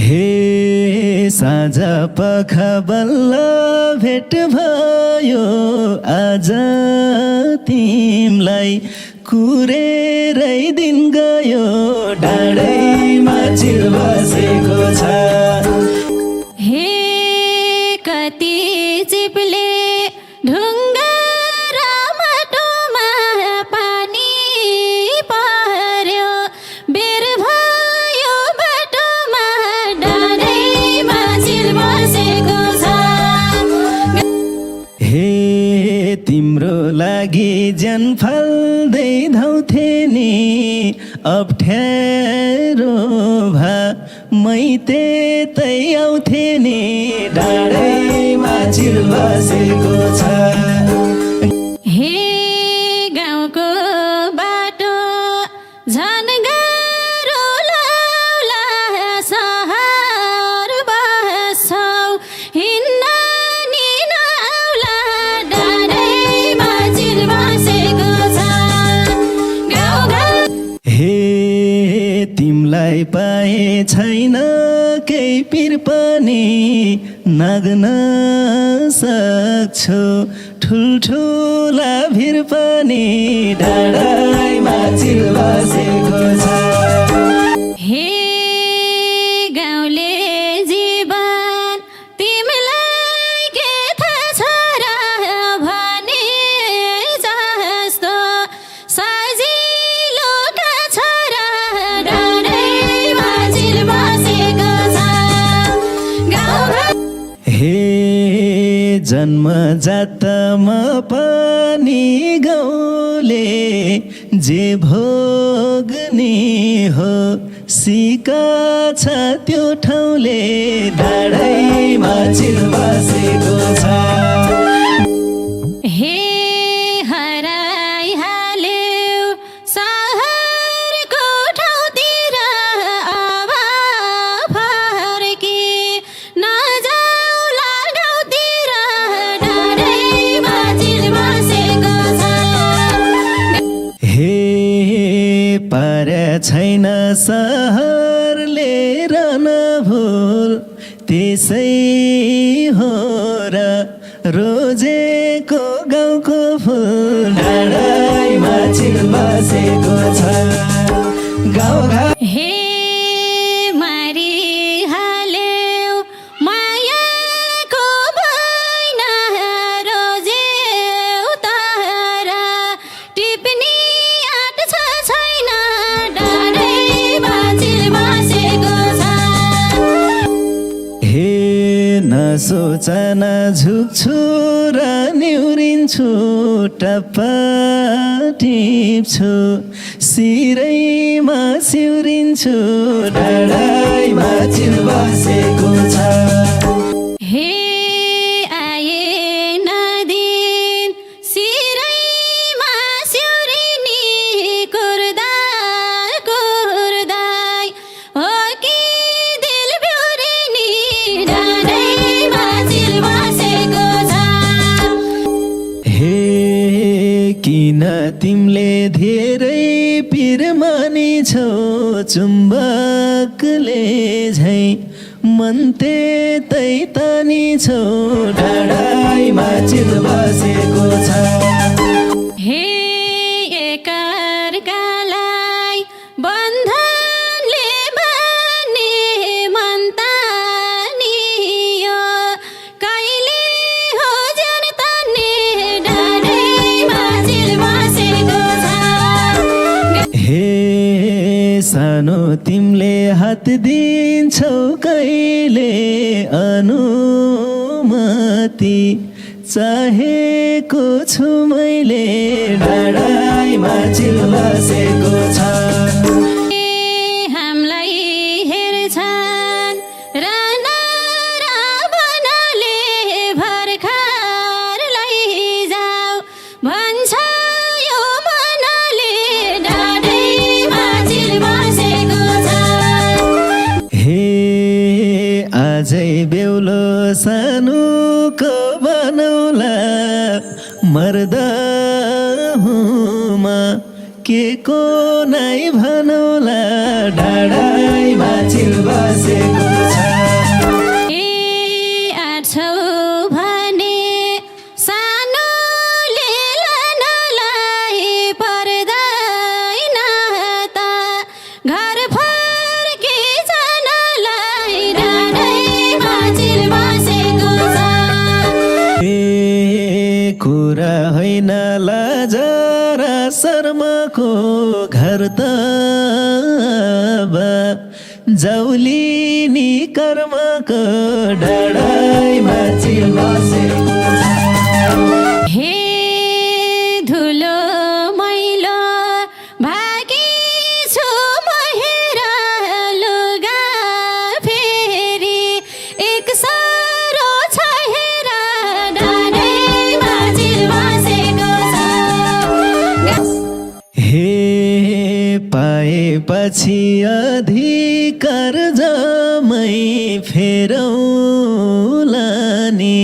हे साँझ पख बल्ल भेट भयो आज तिमलाई कुरेरै दिन गयो डाँडैमा चिल बसेको छ। हे कति चिप्ले ढुङ्गा र माटोमा पानी पर्यो बेर भयो बाटोमा डाँडैमा चिल बसेको छ। हे तिम्रो लागि ज्यान फाल्दै धाउँथे नि अप्ठ्यारो भा मै त्यतै आउँथे नि डाँडैमा चिल बसेको छ। हे गाउँको बाटो झन् गाह्रो लाउला सहर बस्छौ हिँड्न नि नआउला डाँडैमा चिल बसेको छ। हे तिमलाई पाए छैन केही पिर पनि नाग्न सक्छौ ठुल्ठुला भिर पनि डाँडैमा चिल बसेको छ। हे गाउँले जीवन तिमीलाई के थाहा छ र भने जस्तो सजिलो का छ र डाँडैमा चिल बसेको छ। हे जन्मजातमा पनि गाउँले जे भोग्ने हो सिका छ त्यो ठाउँले डाँडैमा चिल बसेको छ। हे हराइहाल्यौ सहरको ठाउँतिर अब फर्की नजाउला गाउँतिर डाँडैमा चिल बसेको छ। हे पार्या छैन सहरले रहन भुल त्यसै हो र रोजेको गाउँको फुल डाँडैमा चिल बसेको छ। गाउँघर हे मारिहाल्यौ मायाको बैना रोजेउ तर टिप्नी आँट छ छैन डाँडैमा चिल बसेको छ। हे नसोच नझुक्छु र निहुरिन्छु टप्पा टिप्छु सिरैमा सिउरिन्छु डाँडैमा चिल बसेको छ। हे आए नदिन सिरैमा सिउरिनी कुर्दा कुर्दै हो कि दिल बिउरिनी डाँडैमा चिल बसेको छ। हे किन तिमीले धेरै पिर मानिछौ चुम्बकले झै मन त्यतै तानिछौ डाँडैमा चिल बसेको छ। हे एकअर्कालाई बन्धनले बाँध्ने मन तानियो कहिले हो ज्यान तान्ने डाँडैमा चिल बसेको छ। हे सानो तिमीले हात दिन्छौ कहिले अनुमति चाहेको छु मैले डाँडैमा चिल बसेको छ। हामीलाई हेर्छन् र नरावनाले भर्खर लैजाऊ भन्छ यो मनले डाँडैमा चिल बसेको छ। हे आजै बेहुलो सानोको बनौला मर्दा हुमा के को नै भनौला डाँडैमा चिल बसेको छ। जौलिनी कर्मको डाँडामा चिल बसेको छ। हे धुलो मैलो भागी छु म हेर लुगा फेरि एक सरो छ हेर डाँडैमा चिल बसेको छ। हे पाएपछि अधिकार जमै फेरौला नि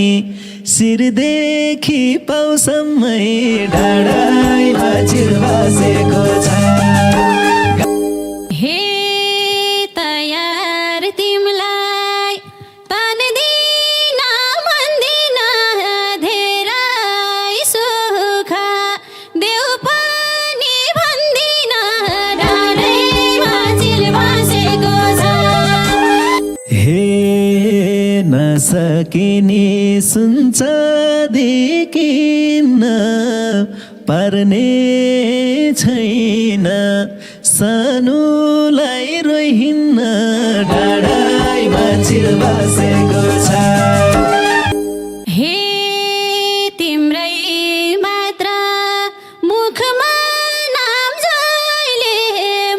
शिरदेखि पाउसम्मै डाँडामा चिल बसेको छ। हे तयार तिमलाई तान्दिन भन्दिन धेरै सुख देऊ पनि भन्दिन डाँडैमा चिल बसेको छ। हे नसकिने सुनचाँदी किन्न पर्ने छैन सानोलाई रोहिन्न डाँडामा चिल बसेको छ। हे तिम्रै मात्र मुखमा नाम जहिले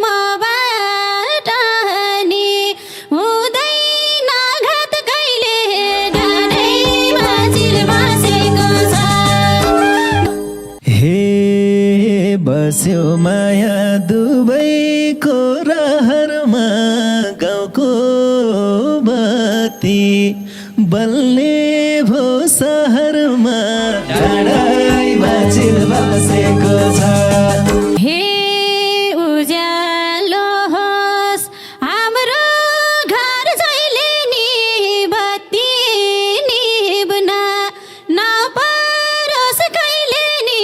मबाट नि हुँदैन घात कहिले डाँडैमा चिल बसेको छ। हे बस्यो माया दुबैको रहरमा गाउँको बत्ती बल्ने भो सहरमा डाँडामा चिल बसेको छ। हे उज्यालो होस् हाम्रो घर जहिले नि बत्ती निभ्न नपरोस् कहिले नि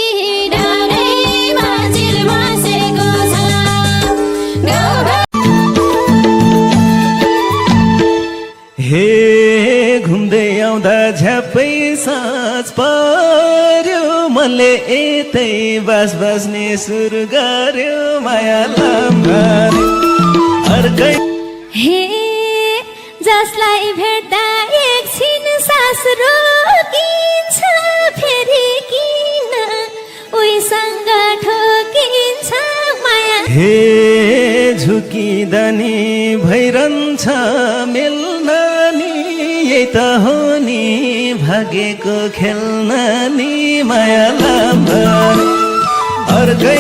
डाँडैमा चिल बसेको छ। हे घुम्दै आउँदा झ्याप्पै साँझ पर्यो मनले यतै बस्ने सुरु गर्यो माया लाम्भारे अर्कै। हे जसलाई भेट्दा एकछिन सास रोकिन्छ फेरि किन उहीसँग ठोकिन्छ माया। हे झुकिँदनी भइरहन्छ मिल्न नि यही त हो नि भाग्यको खेल्न नि माया लाम्भारे अर्कै।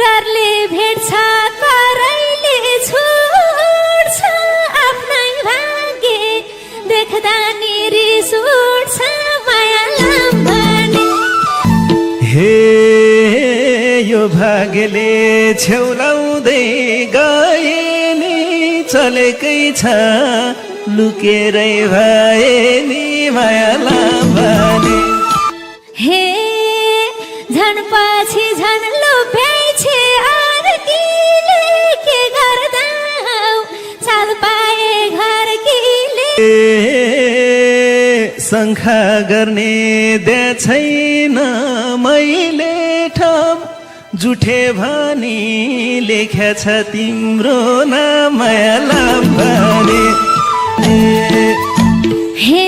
ररले भेट्छ करैले छोड्छ आफ्नै भाग्य देख्दा नि रिस उठ्छ माया लाम्भारे। हे यो भाग्यले छेउलाउँदै गए नि चलेकै छ लुकेरै भए नि माया लाम्भारे। हे झन् पछि झन् लुभ्याइछे अर्कीले के गर्दा चाल पाए घर किले। शङ्खा गर्ने दे छैन मैले ठाम जुठे भनी लेख्या छ तिम्रो नाम माया लाम्भारे। हे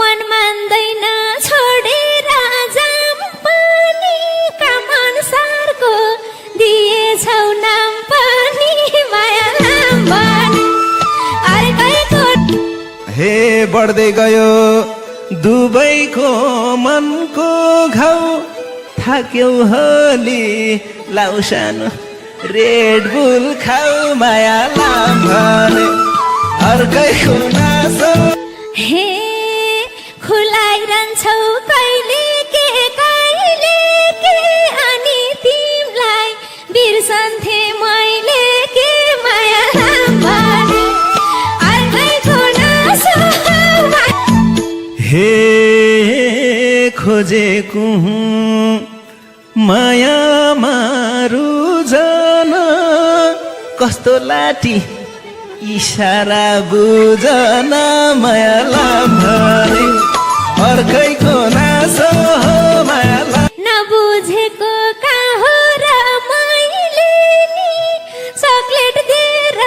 मन मान्दैन छोडेर जाम पनि काम अनुसारको दिएछौ नाम पनि माया लाम्भारे अर्कैको। हे बढ्दै गयो दुबैको मनको घाउ थाक्यौ होली लाउ सानो रेड बुल खाऊ माया लाम्भारे अर्कैको नासो। हे खुलाइरहन्छौ कहिले के अनि तिमलाई बिर्सन्थे मैले के माया लाम्भारे अर्कैको नासो। हे खोजेको हुँ माया मारु जान कस्तो लाठी इशारा बुझन माया लाम्भारे अर्कैको नासो हो माया नबुझेको का हो र मैले नि चक्लेट दिएर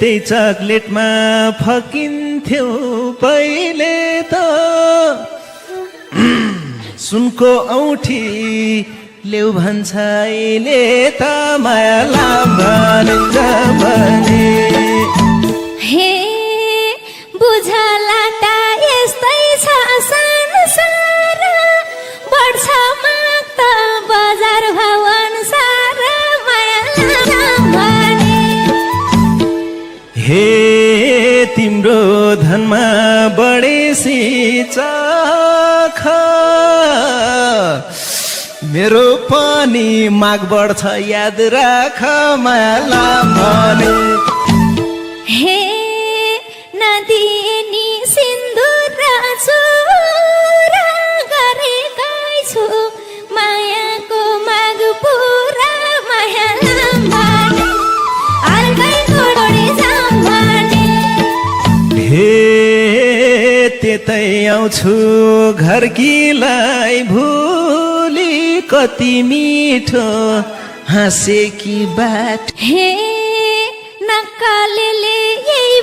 त्यही चकलेटमा फकिन्थ्यौ पहिले त सुनको औठी ल्याउ भन्छ अहिले त माया भनिन्छ भने हे बुझला ता यस्तै छ संसार बढ्छ माग त बजार भाव अनुसार माया भने हे तिम्रो धनमा बढेसी चाख मेरो पनि माग बढ्छ याद राख माया भने हे नदिनी सिन्दुर चुरा गरेकै छु मायाको माग पुरा माया भने अर्कैको डोरी जाऊँ भने हे त्यतै आउँछु घरकीलाई भुली कति मिठो हाँसे कि बाट हे नक्कलले यही